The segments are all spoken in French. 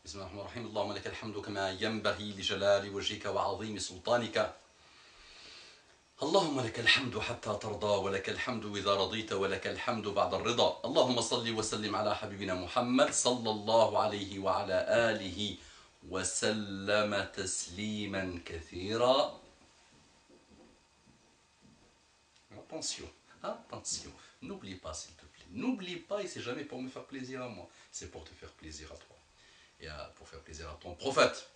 بسم الله الرحمن الرحيم. اللهم لك الحمد كما ينبغي لجلال وجهك وعظيم سلطانك. اللهم لك الحمد حتى ترضى ولك الحمد إذا رضيت ولك الحمد بعد الرضا. اللهم صل وسلم على حبيبنا محمد صلى الله عليه وعلى آله وسلم تسليما كثيرا. Attention, attention, n'oublie pas s'il te plaît. N'oublie pas, et c'est jamais pour me faire plaisir à moi, c'est pour te faire plaisir à toi. Et pour faire plaisir à ton prophète.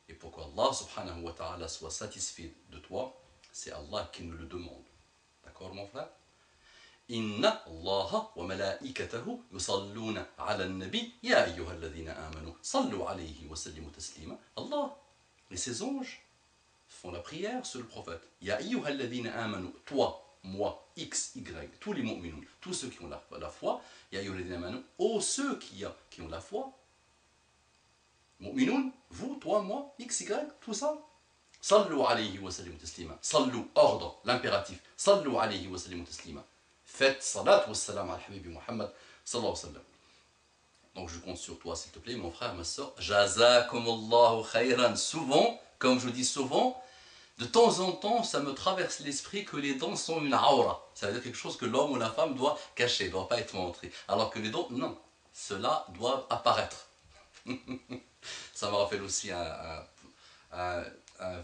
Et pour qu'Allah subhanahu wa ta'ala soit satisfait de toi, c'est Allah qui nous le demande. D'accord mon frère? Inna Allah wa malaikatahu yusalluna ala nabi ya ayyuha alladhina amanu sallu alayhi wa sallimu taslima. Allah et ses anges font la prière sur le prophète. Ya ayyuha alladhina amanu, toi, moi, X, Y, tous les mu'minun, tous ceux qui ont la foi, ya ayyuha alladhina amanu, oh ceux qui ont la foi, mu'minun, vous, toi, moi, X, Y, tout ça. Sallu alayhi wa sallimu taslima. Sallu, ordre, l'impératif. Sallu alayhi wa sallimu taslima. Faites salat wa salam al habibi Muhammad sallallahu alayhi wa sallam. Donc je compte sur toi s'il te plaît, mon frère, ma soeur. Jazakumullahu khayran. Souvent, comme je dis souvent, de temps en temps, ça me traverse l'esprit que les dents sont une aura. Ça veut dire quelque chose que l'homme ou la femme doit cacher, ne doit pas être montré. Alors que les dents, non. Cela doit apparaître. Ça me rappelle aussi un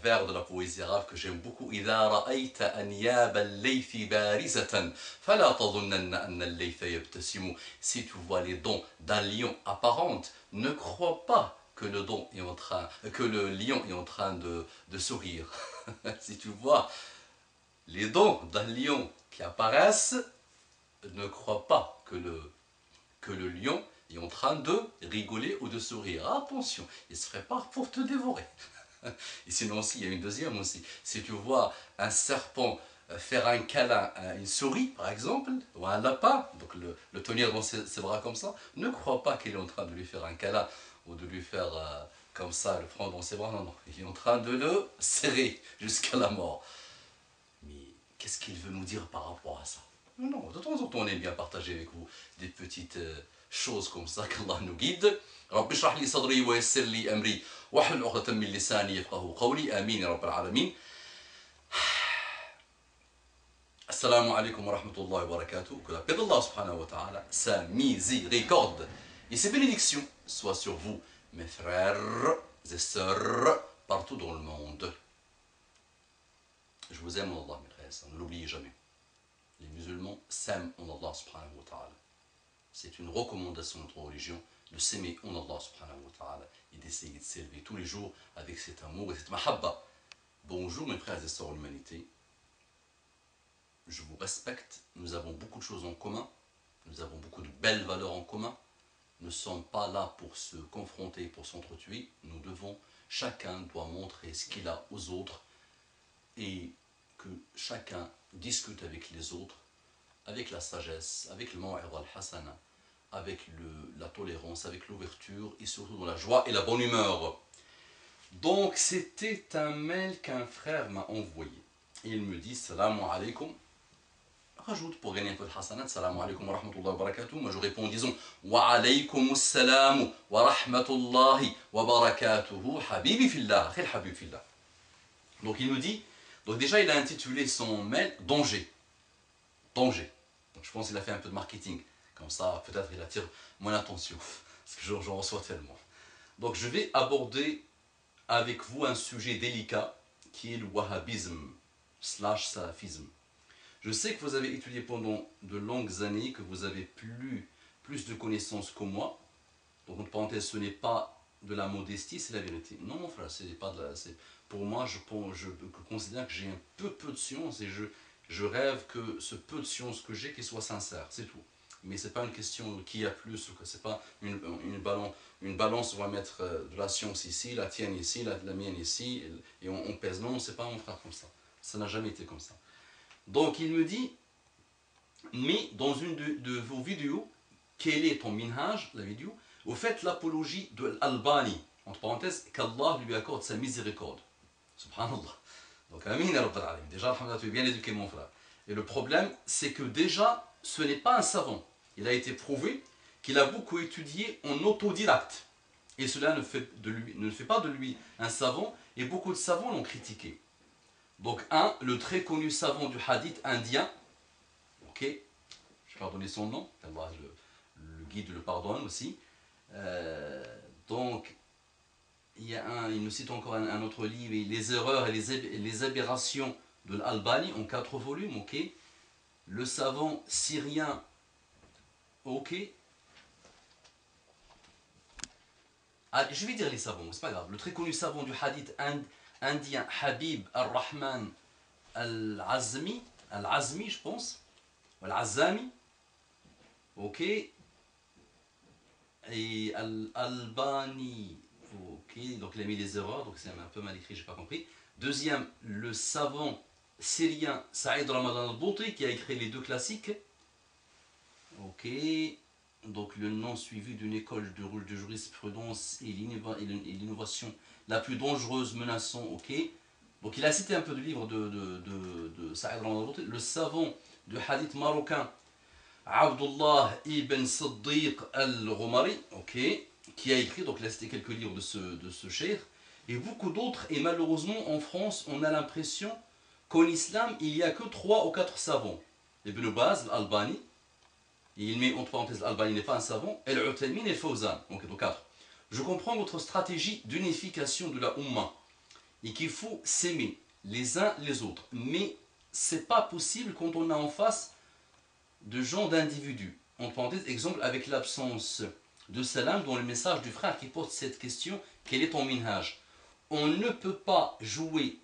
vers de la poésie arabe que j'aime beaucoup. إذا رأيت أنياب الليث بارزة فلا تظنن أن الليث يبتسم. Si tu vois les dents d'un lion apparentes, ne crois pas que le lion est en train de sourire. Si tu vois les dents d'un lion qui apparaissent, ne crois pas que le lion est en train de rigoler ou de sourire. Attention, il ne se ferait pas pour te dévorer. Et sinon aussi, il y a une deuxième aussi. Si tu vois un serpent faire un câlin à une souris, par exemple, ou à un lapin, donc le tenir dans ses bras comme ça, ne crois pas qu'il est en train de lui faire un câlin ou de lui faire comme ça, le prendre dans ses bras. Non, non, il est en train de le serrer jusqu'à la mort. Mais qu'est-ce qu'il veut nous dire par rapport à ça? Non, de temps en temps, on aime bien partager avec vous des petites choses comme ça, qu'Allah nous guide. رب اشرح لي صدري ويسر لي أمري واحلل عقدة من لساني يفقهوا قولي آمين يا رب العالمين. Assalamu alaikum wa rahmatullahi wa barakatuh. Que la paix d'Allah subhanahu wa ta'ala, sa miséricorde et ses bénédictions soient sur vous, mes frères et sœurs, partout dans le monde. Je vous aime en Allah, mes frères et sœurs, ne l'oubliez jamais. Les musulmans s'aiment en Allah subhanahu wa ta'ala. C'est une recommandation de notre religion de s'aimer en Allah subhanahu wa ta'ala et d'essayer de s'élever tous les jours avec cet amour et cette mahabba. Bonjour mes frères et sœurs de l'humanité. Je vous respecte, nous avons beaucoup de choses en commun, nous avons beaucoup de belles valeurs en commun. Nous ne sommes pas là pour se confronter, pour s'entretuer. Chacun doit montrer ce qu'il a aux autres et que chacun discute avec les autres, avec la sagesse, avec le ma'ir al-hasana, avec la tolérance, avec l'ouverture et surtout dans la joie et la bonne humeur. Donc c'était un mail qu'un frère m'a envoyé. Il me dit Salam alaikum. Rajoute pour gagner un peu de hasanat, Salam alaikum wa rahmatullahi wa barakatuh. Moi je réponds en disant Wa alaykum assalam wa rahmatullahi wa barakatuhu habibi fillah, khil habib fillah. Donc il me dit, donc déjà il a intitulé son mail Danger. Danger. Donc je pense qu'il a fait un peu de marketing. Comme ça, peut-être il attire mon attention. Parce que j'en reçois tellement. Donc je vais aborder avec vous un sujet délicat qui est le wahhabisme / salafisme. Je sais que vous avez étudié pendant de longues années, que vous avez plus de connaissances que moi. Donc entre parenthèses, ce n'est pas de la modestie, c'est la vérité. Non mon frère, c'est pas de la... Pour moi, je considère que j'ai un peu de science et je rêve que ce peu de science que j'ai, qu'il soit sincère, c'est tout. Mais ce n'est pas une question qui a plus, ce n'est pas une balance où on va mettre de la science ici, la tienne ici, la mienne ici, et on pèse. Non, ce n'est pas mon frère comme ça. Ça n'a jamais été comme ça. Donc il me dit, mais dans une de vos vidéos, quel est ton minhaj, la vidéo, vous faites l'apologie de l'Albanie, entre parenthèses, qu'Allah lui accorde sa miséricorde. Subhanallah. Donc amin ya rabbal alamin. Déjà, alhamdulillah, tu es bien éduqué mon frère. Et le problème, c'est que déjà, ce n'est pas un savant. Il a été prouvé qu'il a beaucoup étudié en autodidacte. Et cela ne fait pas de lui un savant, et beaucoup de savants l'ont critiqué. Donc le très connu savant du hadith indien, ok, je vais pardonner son nom, Allah le guide le pardonne aussi. Donc, il nous cite encore un autre livre, les erreurs et les aberrations de l'Albani, en 4 volumes, ok. Le savant syrien, ok. Ah, je vais dire les savants, c'est pas grave. Le très connu savant du hadith indien, Habib al-Rahman al-Azmi, je pense, al-Azami, ok. Et Al-Albani, ok, donc il a mis des erreurs, donc c'est un peu mal écrit, j'ai pas compris. Deuxième, le savant syrien Saïd Ramadan al-Bouti qui a écrit les 2 classiques. Ok, donc le nom suivi d'une école de jurisprudence et l'innovation la plus dangereuse, menaçant, ok. Donc il a cité un peu du livre de Saïd Ramadan al-Bouti, le savant de hadith marocain Abdullah ibn Siddiq al-Ghumari, ok, qui a écrit, donc il a cité quelques livres de ce cheikh, et beaucoup d'autres, et malheureusement en France, on a l'impression qu'en islam, il n'y a que 3 ou 4 savants. Ibn Baz, l'Albani, et il met entre parenthèses, l'Albani n'est pas un savant, et l'Uthaymin et Fawzan, donc 4. Je comprends votre stratégie d'unification de la Ummah, et qu'il faut s'aimer les uns les autres, mais c'est pas possible quand on a en face de gens d'individus. En parenthèse, exemple avec l'absence de salam dans le message du frère qui pose cette question, quel est ton minhaj? On ne peut pas jouer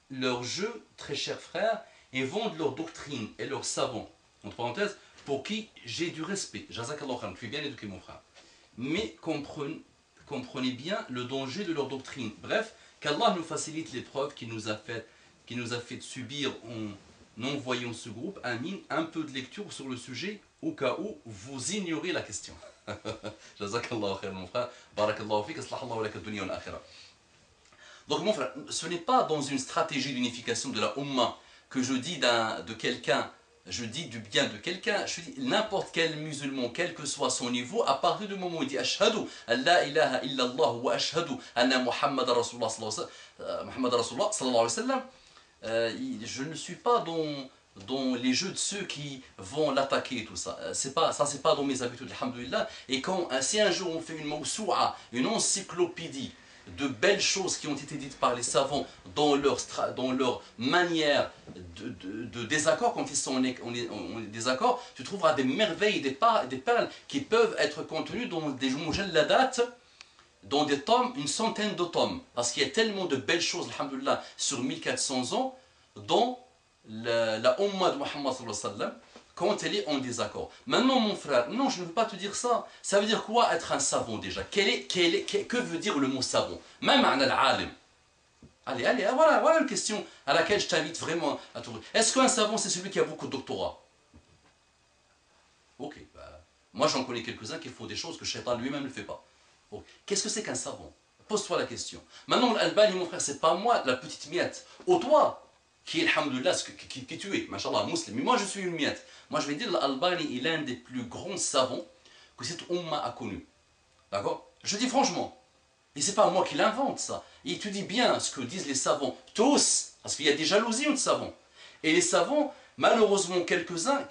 leur jeu, très chers frères, et vendre leur doctrine et leurs savants, entre parenthèses, pour qui j'ai du respect. Jazakallah khair, tu es bien éduqué mon frère. Mais comprenez bien le danger de leur doctrine. Bref, qu'Allah nous facilite l'épreuve qu'il nous a fait subir en envoyant ce groupe, Amin, un peu de lecture sur le sujet, au cas où vous ignorez la question. Jazakallah khair mon frère, barakallahu fik, aslahallahu laka dunya wal akhirah. Donc mon frère, ce n'est pas dans une stratégie d'unification de la Ummah que je dis de quelqu'un, je dis du bien de quelqu'un, je dis n'importe quel musulman, quel que soit son niveau, à partir du moment où il dit Ashhadu an la ilaha illallah wa ashhadu anna Muhammad Rasulullah sallallahu alayhi wa sallam, je ne suis pas dans les jeux de ceux qui vont l'attaquer et tout ça. C'est pas dans mes habitudes, alhamdoulilah. Et si un jour on fait une mawsou'a, une encyclopédie de belles choses qui ont été dites par les savants dans leur manière de désaccord, quand ils sont en désaccord, tu trouveras des merveilles, des perles qui peuvent être contenues dans des mujalladat, dans des tomes, une centaine de tomes. Parce qu'il y a tellement de belles choses, alhamdoulilah, sur 1400 ans, dans la Ummah de Muhammad sallallahu alayhi wa sallam, quand elle est en désaccord. Maintenant, mon frère, non, je ne veux pas te dire ça. Ça veut dire quoi être un savant déjà? Que veut dire le mot savant? Même un al-alim. Allez, voilà une question à laquelle je t'invite vraiment à trouver. Est-ce qu'un savant, c'est celui qui a beaucoup de doctorats? Ok, moi j'en connais quelques-uns qui font des choses que Shaitan lui-même ne fait pas. Okay. Qu'est-ce que c'est qu'un savant? Pose-toi la question. Maintenant, l'Albani, mon frère, c'est pas moi, la petite miette. Ou toi, qui est, alhamdoulilah, qui tu es, mashallah, musulman. Mais moi, je suis une miette. Moi, je vais dire, l'Albani est l'un des plus grands savants que cette Ummah a connu. D'accord? Je dis franchement. Et c'est pas moi qui l'invente, ça. Il te dit bien ce que disent les savants. Tous. Parce qu'il y a des jalousies entre savants. Et les savants, malheureusement, quelques-uns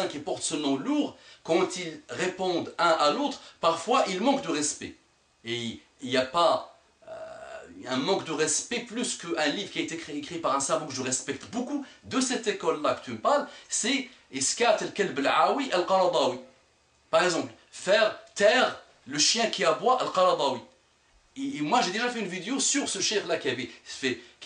qui portent ce nom lourd, quand ils répondent un à l'autre, parfois, ils manquent de respect. Et il n'y a pas un manque de respect plus qu'un livre qui a été écrit par un savant que je respecte beaucoup, de cette école-là que tu me parles, c'est Iskat al-Kalb al-Awi al-Qaradawi. Par exemple, faire taire le chien qui aboie al-Qaradawi. Et moi, j'ai déjà fait une vidéo sur ce cheikh-là qui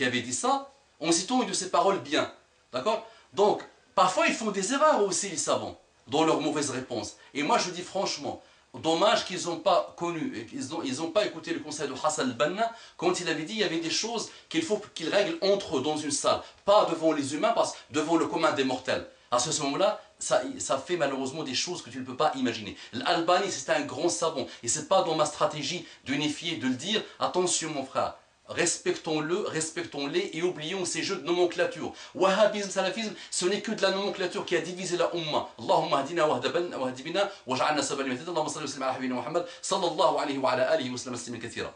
avait dit ça, en citant une de ses paroles bien. D'accord? Donc, parfois, ils font des erreurs aussi, les savants, dans leurs mauvaises réponses. Et moi, je dis franchement, dommage qu'ils n'ont pas connu, ils n'ont pas écouté le conseil de Hassan al-Banna quand il avait dit qu'il y avait des choses qu'il faut qu'ils règlent entre eux dans une salle, pas devant les humains, parce devant le commun des mortels. À ce moment-là, ça fait malheureusement des choses que tu ne peux pas imaginer. L'Albani, c'est un grand savant, et ce n'est pas dans ma stratégie d'unifier, de le dire, attention mon frère, respectons-les et oublions ces jeux de nomenclature. Wahhabisme, salafisme, ce n'est que de la nomenclature qui a divisé la umma. Allahumma hadina wahdi bina waj'alna sababan liman ihtada. Allahumma salli wa sallim ala habibina Muhammad sallallahu alayhi wa ala alihi wa sallam tasliman kathira.